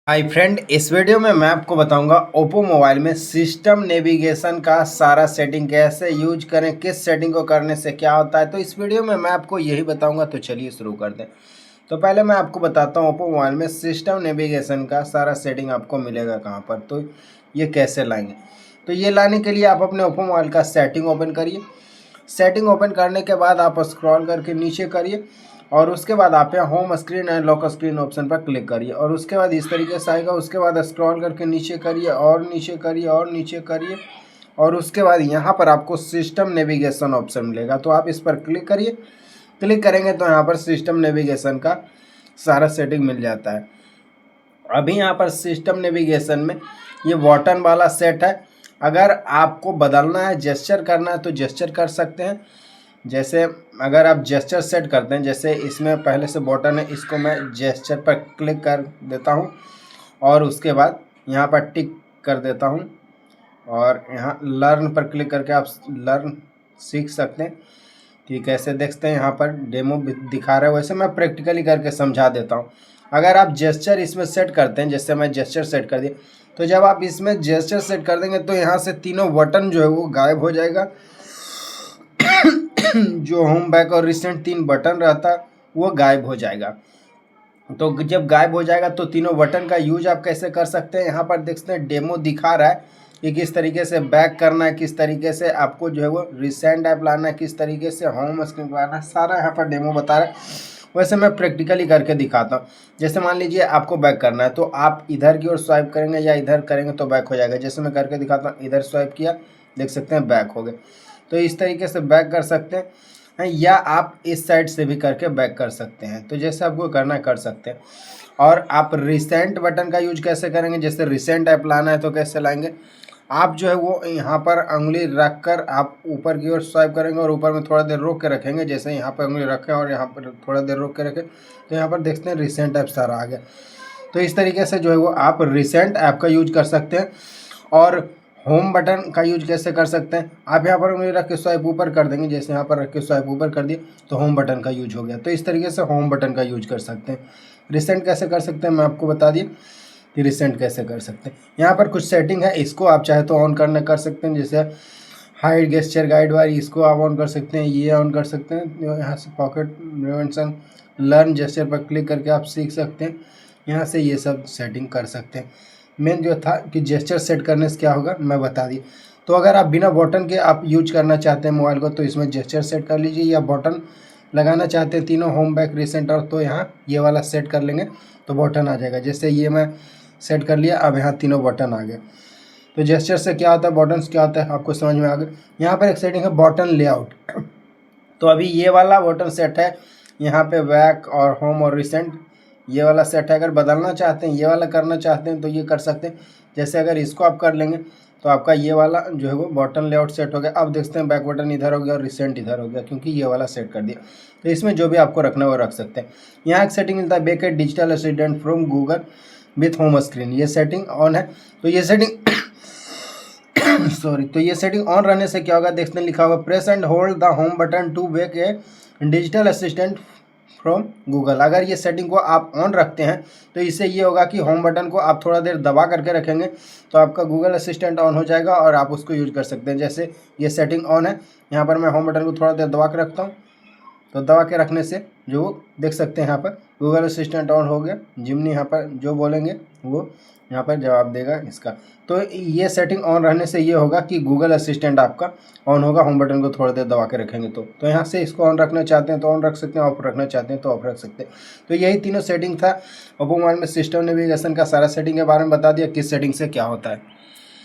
Hi friend, इस video में मैं आपको बताऊंगा ओप्पो मोबाइल में सिस्टम नेविगेशन का सारा सेटिंग कैसे यूज करें, किस सेटिंग को करने से क्या होता है। तो इस वीडियो में मैं आपको यही बताऊंगा। तो चलिए शुरू कर दें। तो पहले मैं आपको बताता हूं ओप्पो मोबाइल में सिस्टम नेविगेशन का सारा सेटिंग आपको मिलेगा कहां पर, तो ये कैसे लाएंगे। तो ये लाने के लिए आप अपने ओप्पो मोबाइल का सेटिंग ओपन करिए। सेटिंग ओपन करने के बाद आप स्क्रॉल करके नीचे करिए और उसके बाद आप यहाँ home screen and lock screen option पर क्लिक करिए और उसके बाद इस तरीके से आएगा। उसके बाद स्क्रॉल करके नीचे करिए और नीचे करिए और नीचे करिए और उसके बाद यहाँ पर आपको सिस्टम नेविगेशन ऑप्शन मिलेगा, तो आप इस पर क्लिक करिए। क्लिक करेंगे तो यहाँ पर सिस्टम नेविगेशन का सारा सेटिंग मिल जाता है। अभी यहाँ पर सिस्टम नेविगेशन में ये बटन वाला सेट है। अगर आपको बदलना है, जेस्चर करना है तो जेस्चर कर सकते हैं। जैसे अगर आप जेस्चर सेट करते हैं, जैसे इसमें पहले से बटन है, इसको मैं जेस्चर पर क्लिक कर देता हूं और उसके बाद यहां पर टिक कर देता हूं और यहां लर्न पर क्लिक करके आप लर्न सीख सकते हैं। ठीक है, ऐसे देखते हैं यहाँ पर डेमो दिखा रहा है, वैसे मैं प्रैक्टिकली करके समझा देता हूँ। अगर आप जेस्चर इसमें सेट करते हैं, जैसे मैं जेस्चर सेट कर दिया, तो जब आप इसमें जेस्चर सेट कर देंगे तो यहाँ से तीनों बटन जो है वो गायब हो जाएगा। जो होम, बैक और रिसेंट तीन बटन रहता है वो गायब हो जाएगा। तो जब गायब हो जाएगा तो तीनों बटन का यूज आप कैसे कर सकते हैं, यहाँ पर देखते हैं डेमो दिखा रहा है कि किस तरीके से बैक करना है, किस तरीके से आपको जो है वो रिसेंट ऐप लाना है, किस तरीके से होम स्क्रीन लाना है, सारा यहाँ पर डेमो बता रहा है। वैसे मैं प्रैक्टिकली करके दिखाता हूँ। जैसे मान लीजिए आपको बैक करना है तो आप इधर की ओर स्वाइप करेंगे या इधर करेंगे तो बैक हो जाएगा। जैसे मैं करके दिखाता हूँ, इधर स्वाइप किया, देख सकते हैं बैक हो गए। तो इस तरीके से बैक कर सकते हैं या आप इस साइड से भी करके बैक कर सकते हैं। तो जैसे आपको करना है कर सकते हैं। और आप रिसेंट बटन का यूज कैसे करेंगे, जैसे रिसेंट ऐप लाना है तो कैसे लाएंगे, आप जो है वो यहाँ पर उंगली रख कर आप ऊपर की ओर स्वाइप करेंगे और ऊपर में थोड़ा देर रोक के रखेंगे। जैसे यहाँ पर उंगली रखें और यहाँ पर थोड़ा देर रोक के रखें तो यहाँ पर देखते हैं रिसेंट ऐप सारा आ गया। तो इस तरीके से जो है वो आप रिसेंट ऐप का यूज कर सकते हैं। और होम बटन का यूज कैसे कर सकते हैं, आप यहाँ पर उंगली रख के स्वाइप ऊपर कर देंगे। जैसे यहाँ पर रख के स्वाइप ऊपर कर दिए तो होम बटन का यूज हो गया। तो इस तरीके से होम बटन का यूज कर सकते हैं। रिसेंट कैसे कर सकते हैं मैं आपको बता दिए कि रिसेंट कैसे कर सकते हैं। यहाँ पर कुछ सेटिंग है, इसको आप चाहे तो ऑन करना कर सकते हैं। जैसे हाइड गेस्चर गाइड वाली, इसको आप ऑन कर सकते हैं, ये ऑन कर सकते हैं। यहाँ से पॉकेट प्रिवेंशन लर्न जेस्चर पर क्लिक करके आप सीख सकते हैं। यहाँ से ये सब सेटिंग कर सकते हैं। मेन जो था कि जेस्चर सेट करने से क्या होगा मैं बता दी। तो अगर आप बिना बटन के आप यूज करना चाहते हैं मोबाइल को तो इसमें जेस्चर सेट कर लीजिए, या बटन लगाना चाहते हैं तीनों होम, बैक, रिसेंट और, तो यहाँ ये वाला सेट कर लेंगे तो बटन आ जाएगा। जैसे ये मैं सेट कर लिया, अब यहाँ तीनों बटन आ गए। तो जेस्चर से क्या होता है, बटन से क्या होता है आपको समझ में आ गया। यहाँ पर एक सेटिंग है बटन लेआउट। तो अभी ये वाला बटन सेट है, यहाँ पे बैक और होम और रिसेंट ये वाला सेट है। अगर बदलना चाहते हैं, ये वाला करना चाहते हैं तो ये कर सकते हैं। जैसे अगर इसको आप कर लेंगे तो आपका ये वाला जो है वो बटन लेआउट सेट हो गया। अब देखते हैं बैक बटन इधर हो गया और रिसेंट इधर हो गया, क्योंकि ये वाला सेट कर दिया। तो इसमें जो भी आपको रखना है वो रख सकते हैं। यहाँ एक सेटिंग मिलता है back digital assistant from Google with home screen, ये सेटिंग ऑन है। तो ये सेटिंग सॉरी, तो ये सेटिंग ऑन रहने से क्या होगा, देखते हैं लिखा होगा press and hold the home button to wake a digital assistant from Google. अगर ये सेटिंग को आप ऑन रखते हैं तो इससे ये होगा कि होम बटन को आप थोड़ा देर दबा करके रखेंगे तो आपका गूगल असिस्टेंट ऑन हो जाएगा और आप उसको यूज कर सकते हैं। जैसे ये सेटिंग ऑन है, यहाँ पर मैं होम बटन को थोड़ा देर दबा के रखता हूँ तो दबा के रखने से जो देख सकते हैं यहाँ पर गूगल असिस्टेंट ऑन हो गया। जिमनी यहाँ पर जो बोलेंगे वो यहाँ पर जवाब देगा इसका। तो ये सेटिंग ऑन रहने से ये होगा कि गूगल असिस्टेंट आपका ऑन होगा, होम बटन को थोड़ा देर दबा के रखेंगे तो यहाँ से इसको ऑन रखना चाहते हैं तो ऑन रख सकते हैं, ऑफ रखना चाहते हैं तो ऑफ रख सकते हैं। तो यही तीनों सेटिंग था ओप्पो मोबाइल में। सिस्टम नेविगेशन का सारा सेटिंग के बारे में बता दिया, किस सेटिंग से क्या होता है।